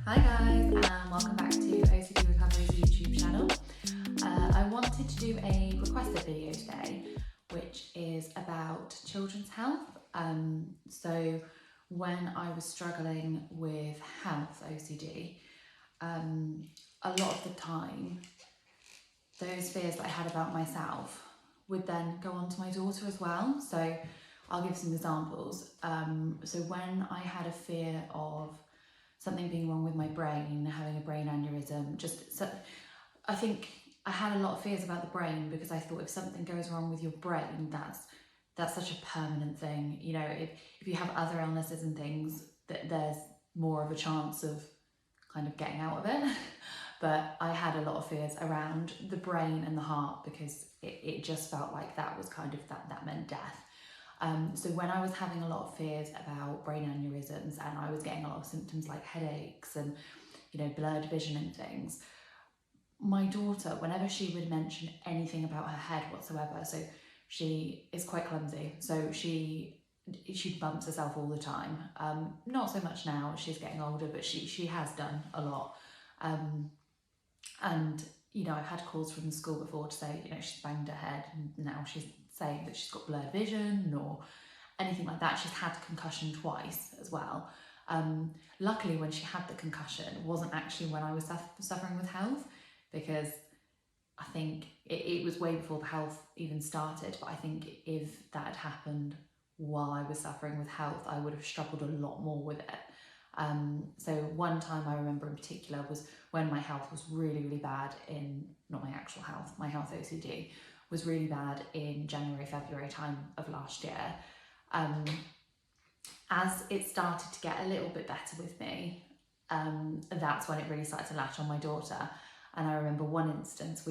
Hi guys, and welcome back to OCD Recovery's YouTube channel. I wanted to do a requested video today, which is about children's health. So when I was struggling with health OCD, a lot of the time, those fears that I had about myself would then go on to my daughter as well. So I'll give some examples. So when I had a fear of something being wrong with my brain, having a brain aneurysm, I think I had a lot of fears about the brain because I thought if something goes wrong with your brain, that's such a permanent thing. You know, if you have other illnesses and things, that there's more of a chance of kind of getting out of it. But I had a lot of fears around the brain and the heart because it just felt like that was kind of that meant death. So when I was having a lot of fears about brain aneurysms and I was getting a lot of symptoms like headaches and, you know, blurred vision and things, my daughter, whenever she would mention anything about her head whatsoever, so she is quite clumsy, so she bumps herself all the time. Not so much now, she's getting older, but she has done a lot. And, you know, I've had calls from the school before to say, you know, she's banged her head and now she's saying that she's got blurred vision or anything like that. She's had concussion twice as well. Luckily, when she had the concussion, it wasn't actually when I was suffering with health, because I think it was way before the health even started. But I think if that had happened while I was suffering with health, I would have struggled a lot more with it. So one time I remember in particular was when my health was really, really bad not my actual health, my health OCD was really bad in January, February time of last year. As it started to get a little bit better with me, that's when it really started to latch on my daughter. And I remember one instance,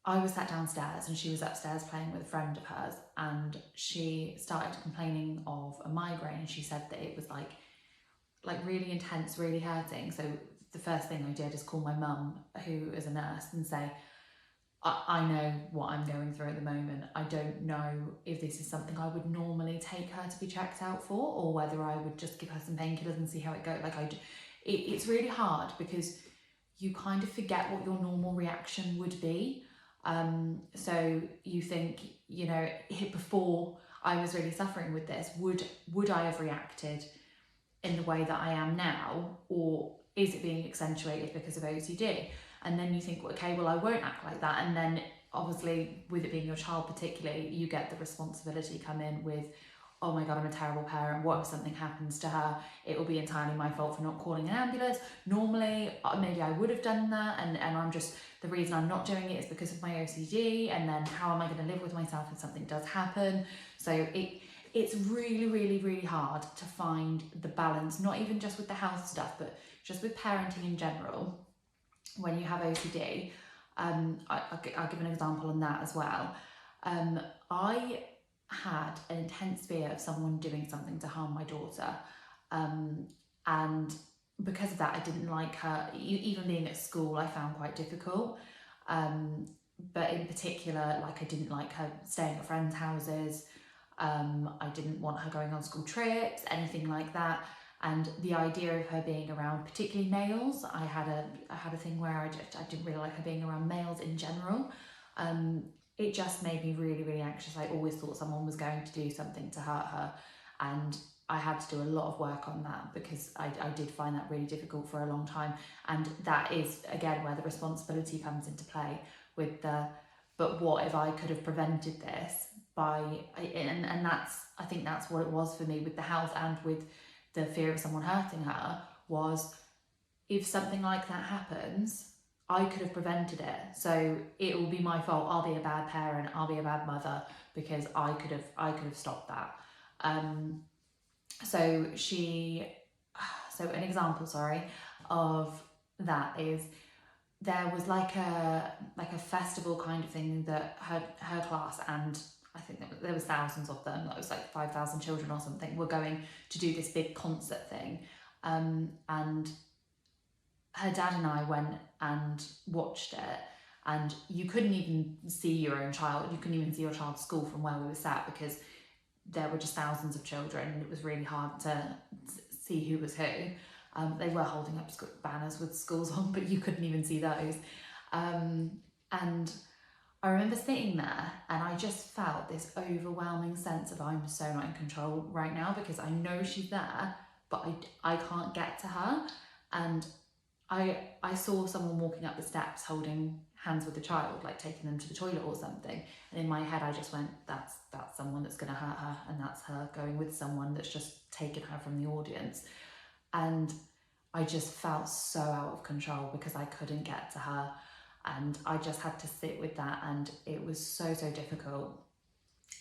I was sat downstairs and she was upstairs playing with a friend of hers, and she started complaining of a migraine, and she said that it was like really intense, really hurting. So the first thing I did is call my mum, who is a nurse, and say, I know what I'm going through at the moment. I don't know if this is something I would normally take her to be checked out for, or whether I would just give her some painkillers and see how it goes. It's really hard because you kind of forget what your normal reaction would be. So you think, you know, before I was really suffering with this, would I have reacted in the way that I am now, or is it being accentuated because of OCD? And then you think, okay, well, I won't act like that. And then obviously with it being your child particularly, you get the responsibility come in with, oh my God, I'm a terrible parent. What if something happens to her? It will be entirely my fault for not calling an ambulance. Normally, maybe I would have done that. And I'm just, the reason I'm not doing it is because of my OCD. And then how am I going to live with myself if something does happen? So it's really, really, really hard to find the balance, not even just with the health stuff, but just with parenting in general. When you have OCD, I'll give an example on that as well. I had an intense fear of someone doing something to harm my daughter. And because of that, I didn't like her. Even being at school, I found quite difficult. But in particular, I didn't like her staying at friends' houses. I didn't want her going on school trips, anything like that. And the idea of her being around particularly males, I had a thing where I didn't really like her being around males in general. It just made me really, really anxious. I always thought someone was going to do something to hurt her, and I had to do a lot of work on that because I did find that really difficult for a long time. And that is, again, where the responsibility comes into play with but what if I could have prevented this and I think that's what it was for me with the health and with the fear of someone hurting her, was if something like that happens, I could have prevented it. So it will be my fault. I'll be a bad parent. I'll be a bad mother because I could have stopped that. So an example, of that is there was like a festival kind of thing that her class, and I think there was thousands of them, that was like 5,000 children or something, were going to do this big concert thing. And her dad and I went and watched it, and you couldn't even see your own child, you couldn't even see your child's school from where we were sat because there were just thousands of children and it was really hard to see who was who. They were holding up banners with schools on, but you couldn't even see those. And I remember sitting there and I just felt this overwhelming sense of I'm so not in control right now, because I know she's there, but I can't get to her. And I saw someone walking up the steps holding hands with the child, like taking them to the toilet or something. And in my head, I just went, that's someone that's going to hurt her, and that's her going with someone that's just taken her from the audience. And I just felt so out of control because I couldn't get to her. And I just had to sit with that, and it was so difficult.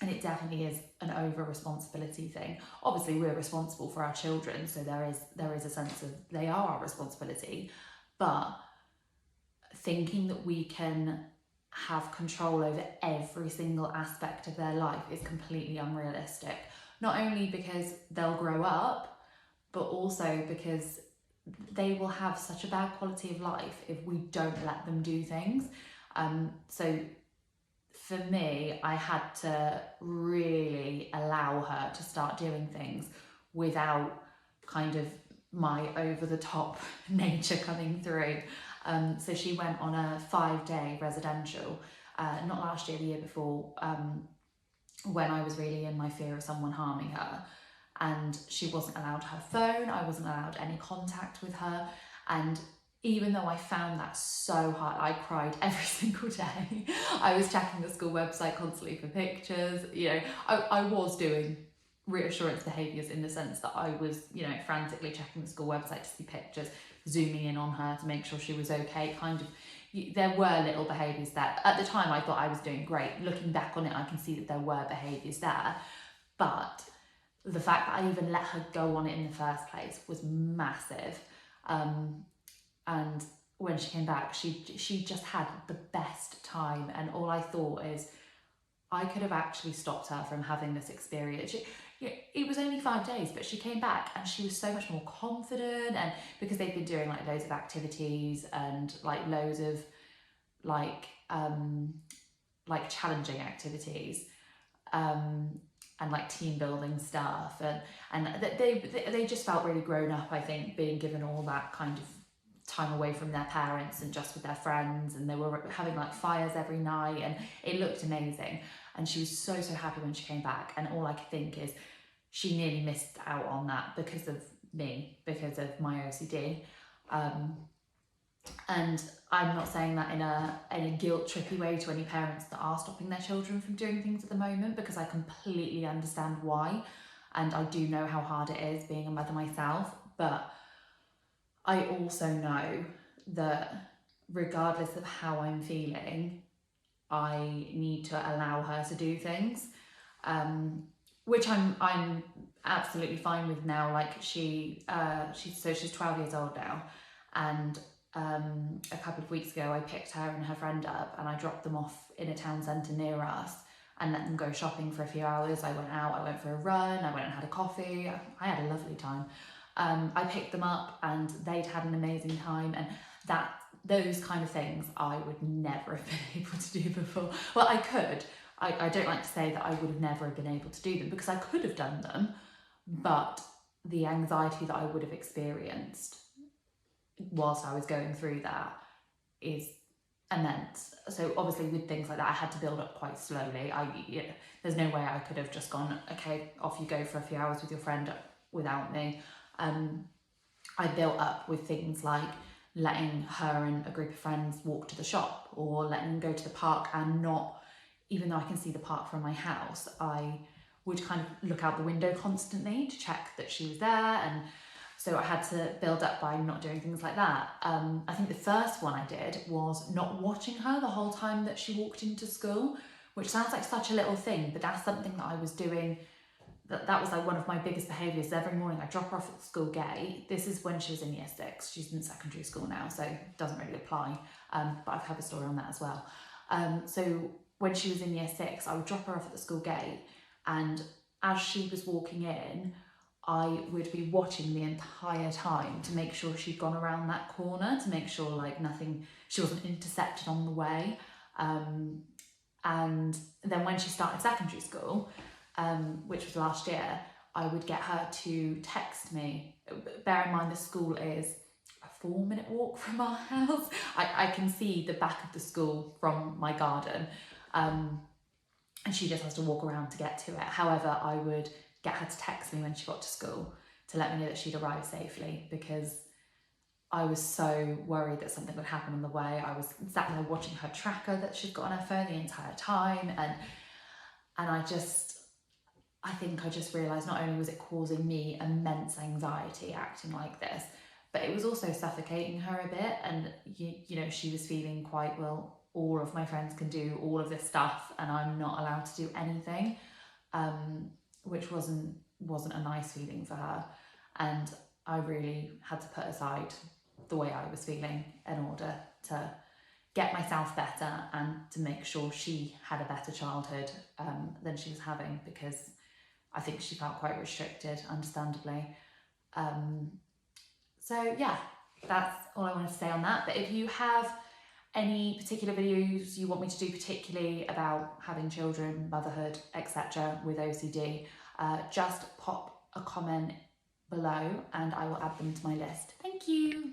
And it definitely is an over responsibility thing. Obviously we're responsible for our children, so there is a sense of they are our responsibility, but thinking that we can have control over every single aspect of their life is completely unrealistic. Not only because they'll grow up, but also because they will have such a bad quality of life if we don't let them do things. So for me, I had to really allow her to start doing things without kind of my over-the-top nature coming through. So she went on a 5-day residential, not last year, the year before, when I was really in my fear of someone harming her. And she wasn't allowed her phone, I wasn't allowed any contact with her. And even though I found that so hard, I cried every single day. I was checking the school website constantly for pictures. You know, I was doing reassurance behaviours in the sense that I was, you know, frantically checking the school website to see pictures, zooming in on her to make sure she was okay. Kind of, there were little behaviours there. At the time I thought I was doing great. Looking back on it, I can see that there were behaviours there. But the fact that I even let her go on it in the first place was massive. And when she came back, she just had the best time. And all I thought is, I could have actually stopped her from having this experience. It was only 5 days, but she came back and she was so much more confident. And because they've been doing like loads of activities and like loads of like challenging activities, and like team building stuff, and they just felt really grown up, I think, being given all that kind of time away from their parents and just with their friends. And they were having like fires every night, and it looked amazing. And she was so happy when she came back. And all I could think is, she nearly missed out on that because of me, because of my OCD. And I'm not saying that in a guilt trippy way to any parents that are stopping their children from doing things at the moment, because I completely understand why, and I do know how hard it is being a mother myself. But I also know that regardless of how I'm feeling, I need to allow her to do things, which I'm absolutely fine with now. Like she's 12 years old now, and a couple of weeks ago I picked her and her friend up and I dropped them off in a town centre near us and let them go shopping for a few hours. I went out, I went for a run, I went and had a coffee. I had a lovely time. I picked them up and they'd had an amazing time, and those kind of things I would never have been able to do before. Well, I could. I don't like to say that I would have never been able to do them, because I could have done them, but the anxiety that I would have experienced whilst I was going through that is immense. So obviously with things like that, I had to build up quite slowly. There's no way I could have just gone, okay, off you go for a few hours with your friend without me. I built up with things like letting her and a group of friends walk to the shop, or letting them go to the park, and not, even though I can see the park from my house, I would kind of look out the window constantly to check that she was there. And so I had to build up by not doing things like that. I think the first one I did was not watching her the whole time that she walked into school, which sounds like such a little thing, but that's something that I was doing. That was like one of my biggest behaviours. Every morning I drop her off at the school gate. This is when she was in year 6. She's in secondary school now, so it doesn't really apply. But I've had a story on that as well. So when she was in year 6, I would drop her off at the school gate, and as she was walking in, I would be watching the entire time to make sure she'd gone around that corner, to make sure like she wasn't intercepted on the way. And then when she started secondary school, which was last year, I would get her to text me. Bear in mind the school is a 4-minute walk from our house. I can see the back of the school from my garden, and she just has to walk around to get to it. However, I would get her to text me when she got to school to let me know that she'd arrived safely, because I was so worried that something would happen on the way. I was sat there watching her tracker that she'd got on her phone the entire time, and I think I just realised not only was it causing me immense anxiety acting like this, but it was also suffocating her a bit. And you know, she was feeling quite, well, all of my friends can do all of this stuff and I'm not allowed to do anything, which wasn't a nice feeling for her. And I really had to put aside the way I was feeling in order to get myself better and to make sure she had a better childhood than she was having, because I think she felt quite restricted, understandably. So yeah, that's all I wanted to say on that. But if you have any particular videos you want me to do, particularly about having children, motherhood, etc. with OCD, just pop a comment below and I will add them to my list. Thank you.